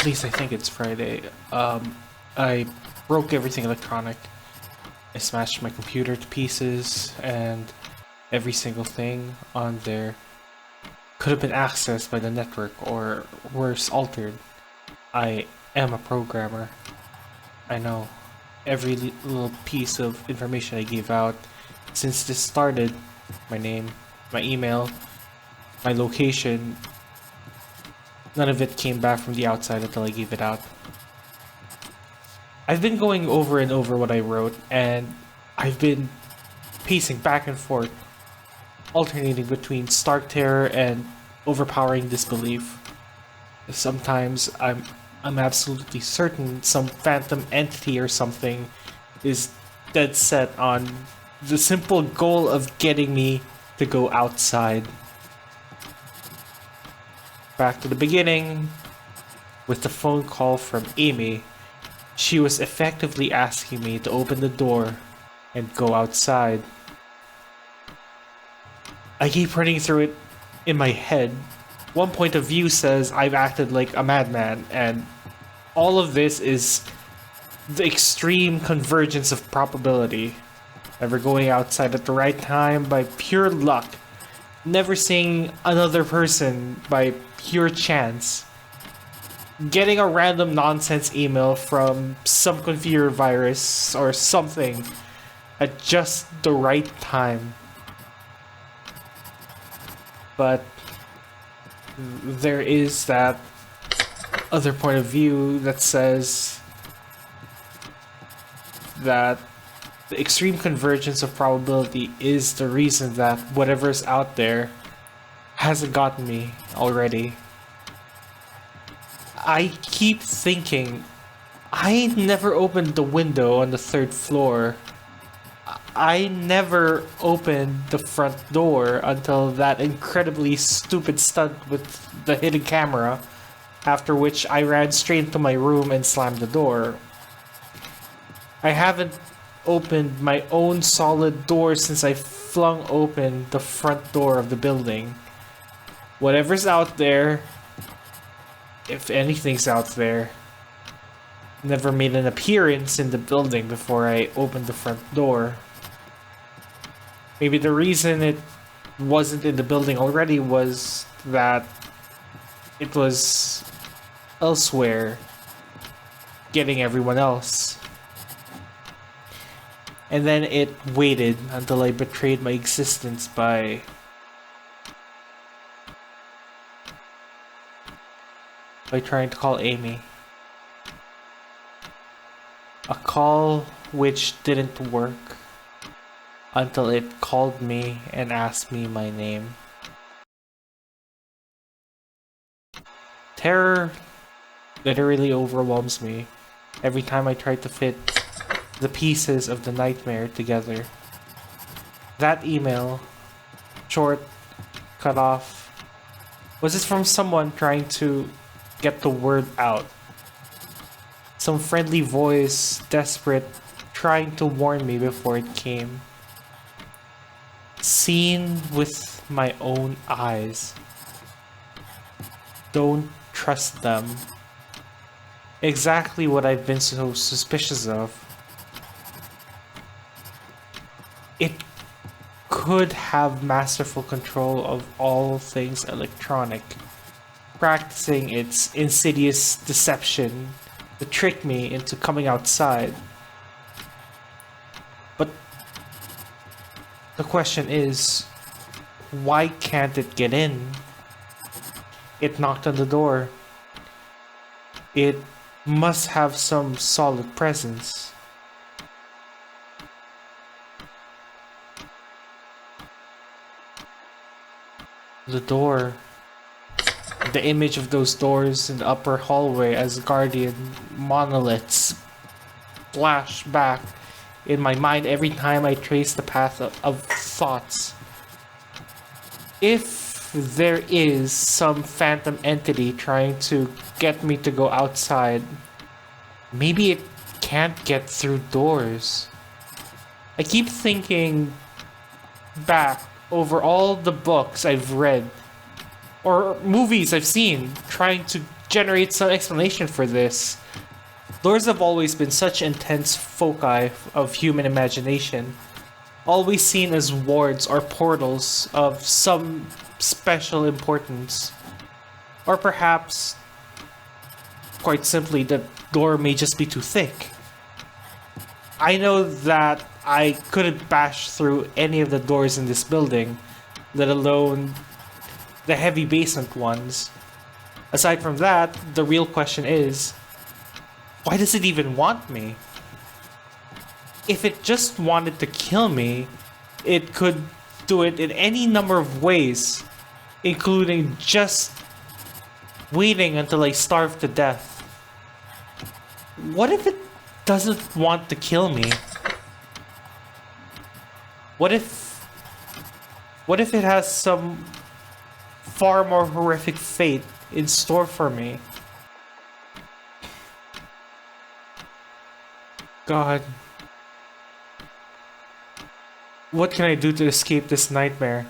At least I think it's Friday. I broke everything electronic. I smashed my computer to pieces, and every single thing on there could have been accessed by the network, or worse, altered. I am a programmer. I know. Every little piece of information I gave out since this started, my name, my email, my location, none of it came back from the outside until I gave it out. I've been going over and over what I wrote, and I've been pacing back and forth, alternating between stark terror and overpowering disbelief. Sometimes I'm absolutely certain some phantom entity or something is dead set on the simple goal of getting me to go outside. Back to the beginning, with the phone call from Amy. She was effectively asking me to open the door and go outside. I keep running through it in my head. One point of view says I've acted like a madman, and all of this is the extreme convergence of probability. Never going outside at the right time by pure luck. Never seeing another person by pure chance. Getting a random nonsense email from some computer virus or something at just the right time. But there is that other point of view that says that the extreme convergence of probability is the reason that whatever's out there hasn't gotten me already. I keep thinking, I never opened the window on the 3rd floor. I never opened the front door until that incredibly stupid stunt with the hidden camera, after which I ran straight into my room and slammed the door. I haven't opened my own solid door since I flung open the front door of the building. Whatever's out there, if anything's out there, never made an appearance in the building before I opened the front door. Maybe the reason it wasn't in the building already was that it was elsewhere, getting everyone else. And then it waited until I betrayed my existence by trying to call Amy. A call which didn't work until it called me and asked me my name. Terror literally overwhelms me every time I try to fit the pieces of the nightmare together. That email, short, cut off, was it from someone trying to get the word out? Some friendly voice, desperate, trying to warn me before it came. Seen with my own eyes. Don't trust them. Exactly what I've been so suspicious of. It could have masterful control of all things electronic, practicing its insidious deception to trick me into coming outside. But the question is, why can't it get in? It knocked on the door. It must have some solid presence. The door. The image of those doors in the upper hallway as guardian monoliths flash back in my mind every time I trace the path of thoughts. If there is some phantom entity trying to get me to go outside, maybe it can't get through doors. I keep thinking back over all the books I've read or movies I've seen trying to generate some explanation for this. Doors have always been such intense foci of human imagination, always seen as wards or portals of some special importance. Or perhaps, quite simply, the door may just be too thick. I know that I couldn't bash through any of the doors in this building, let alone the heavy basement ones. Aside from that, the real question is, why does it even want me? If it just wanted to kill me, it could do it in any number of ways, including just waiting until I starve to death. What if it doesn't want to kill me? What if it has some far more horrific fate in store for me? God. What can I do to escape this nightmare?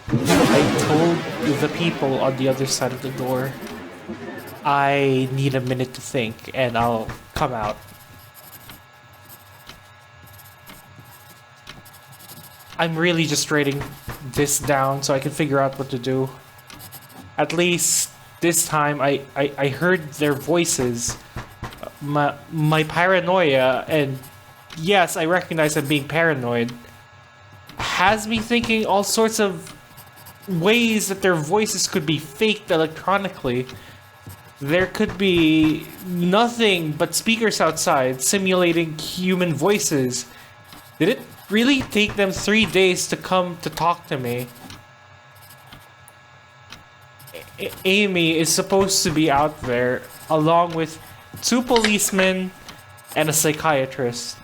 I told the people on the other side of the door, I need a minute to think and I'll come out. I'm really just writing this down so I can figure out what to do. At least this time I heard their voices. My paranoia, and yes, I recognize I'm being paranoid, has me thinking all sorts of ways that their voices could be faked electronically. There could be nothing but speakers outside simulating human voices. Did it really take them 3 days to come to talk to me? Amy is supposed to be out there along with 2 policemen and a psychiatrist.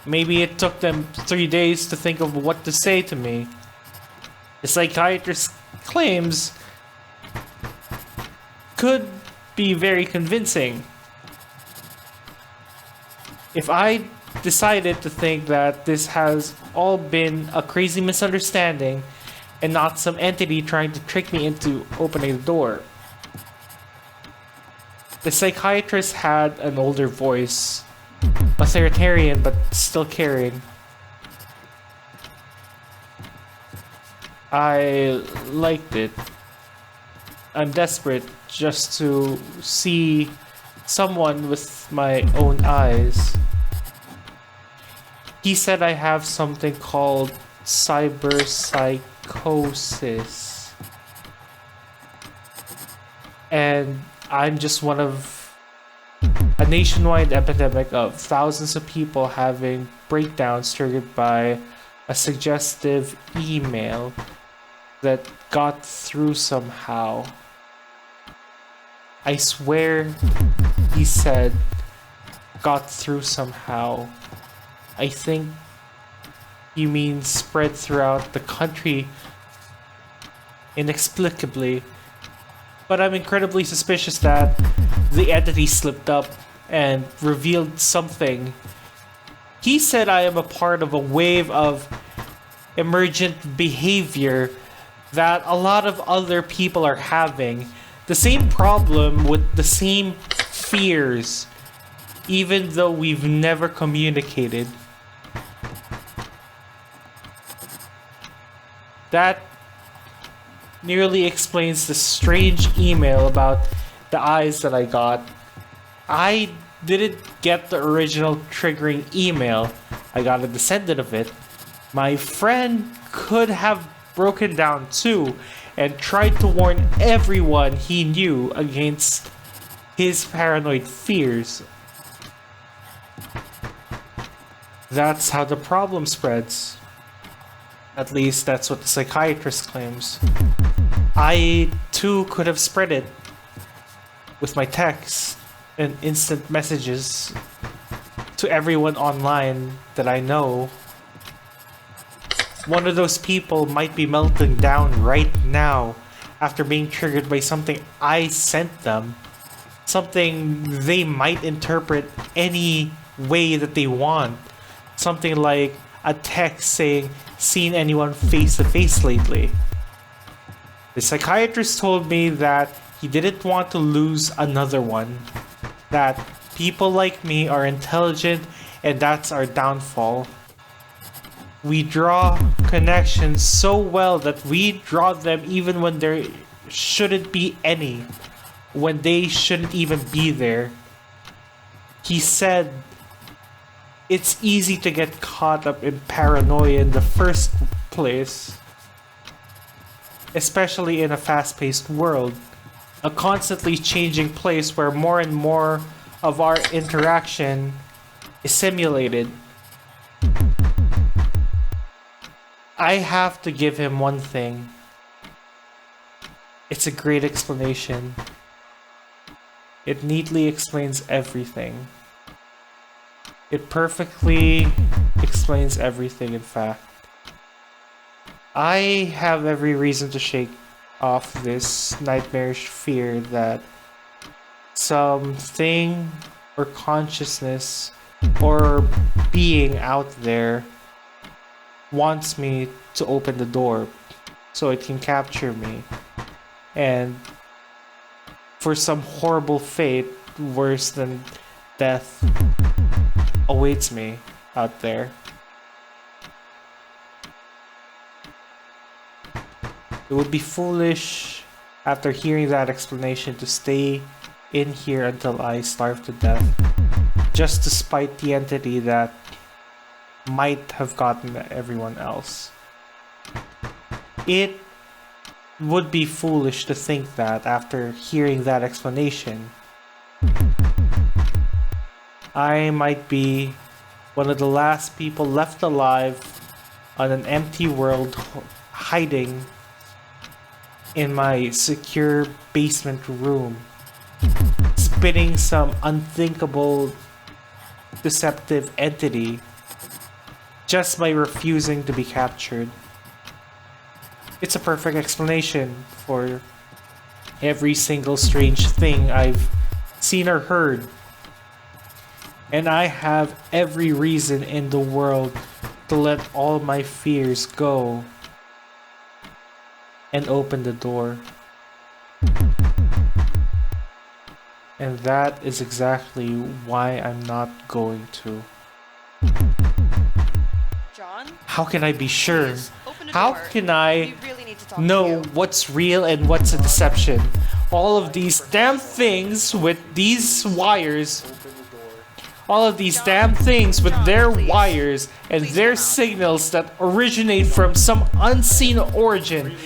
Maybe it took them 3 days to think of what to say to me. The psychiatrist claims could be very convincing. If I decided to think that this has all been a crazy misunderstanding and not some entity trying to trick me into opening the door. The psychiatrist had an older voice, authoritarian but still caring. I liked it. I'm desperate just to see someone with my own eyes. He said I have something called psychosis. And I'm just one of a nationwide epidemic of thousands of people having breakdowns triggered by a suggestive email that got through somehow. I swear he said got through somehow. I think you mean spread throughout the country inexplicably. But I'm incredibly suspicious that the entity slipped up and revealed something. He said I am a part of a wave of emergent behavior that a lot of other people are having. The same problem with the same fears, even though we've never communicated. That nearly explains the strange email about the eyes that I got. I didn't get the original triggering email. I got a descendant of it. My friend could have broken down too and tried to warn everyone he knew against his paranoid fears. That's how the problem spreads. At least that's what the psychiatrist claims. I too could have spread it with my texts and instant messages to everyone online that I know. One of those people might be melting down right now after being triggered by something I sent them. Something they might interpret any way that they want. Something like, a text saying, "Seen anyone face to face lately?" The psychiatrist told me that he didn't want to lose another one, that people like me are intelligent and that's our downfall. We draw connections so well that we draw them even when there shouldn't be any, when they shouldn't even be there. He said it's easy to get caught up in paranoia in the first place, especially in a fast-paced world, a constantly changing place where more and more of our interaction is simulated. I have to give him one thing. It's a great explanation. It neatly explains everything. It perfectly explains everything, in fact. I have every reason to shake off this nightmarish fear that something or consciousness or being out there wants me to open the door so it can capture me, and for some horrible fate worse than death awaits me out there. It would be foolish after hearing that explanation to stay in here until I starve to death, just to spite the entity that might have gotten everyone else. It would be foolish to think that after hearing that explanation, I might be one of the last people left alive on an empty world, hiding in my secure basement room, spitting some unthinkable deceptive entity just by refusing to be captured. It's a perfect explanation for every single strange thing I've seen or heard. And I have every reason in the world to let all my fears go and open the door. And that is exactly why I'm not going to. John? How can I be sure? Please, open the How door. can I We really need to talk to know you. what's real and what's a deception? All of these damn things with these wires, all of these damn things with their wires and their signals that originate from some unseen origin,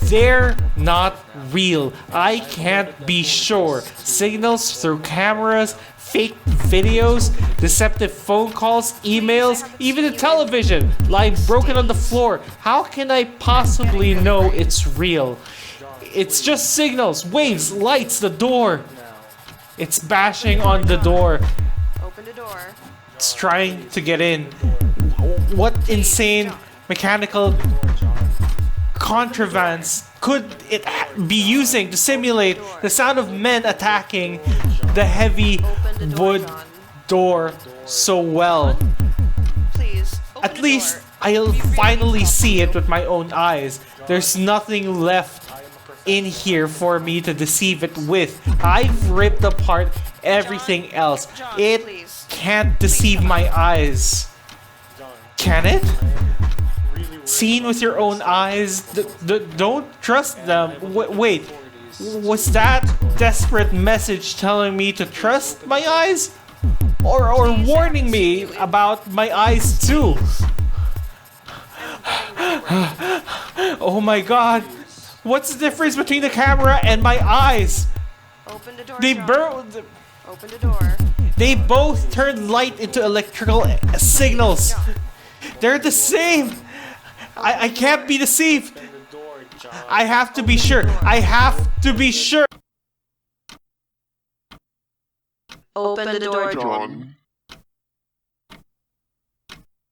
they're not real. I can't be sure. Signals through cameras, fake videos, deceptive phone calls, emails, even the television lying broken on the floor. How can I possibly know it's real? It's just signals, waves, lights, the door. It's bashing on the door. Open the door. It's trying to get in. What insane mechanical contrivance could it be using to simulate the sound of men attacking the heavy Open the door, wood John. door so well? Please, open At the least door. I'll We really finally need to talk see to it you. with my own eyes. There's nothing left in here for me to deceive it with. I've ripped apart everything else. John, It please. can't deceive my eyes. Can it? Seen with your own eyes, don't trust them. Wait, was that desperate message telling me to trust my eyes? Or warning me about my eyes too? Oh my god. What's the difference between the camera and my eyes? Open the door, They John. Open the door. They both turn light into electrical signals. They're the same. I can't be deceived. I have to be sure. I have to be sure. Open the door, John.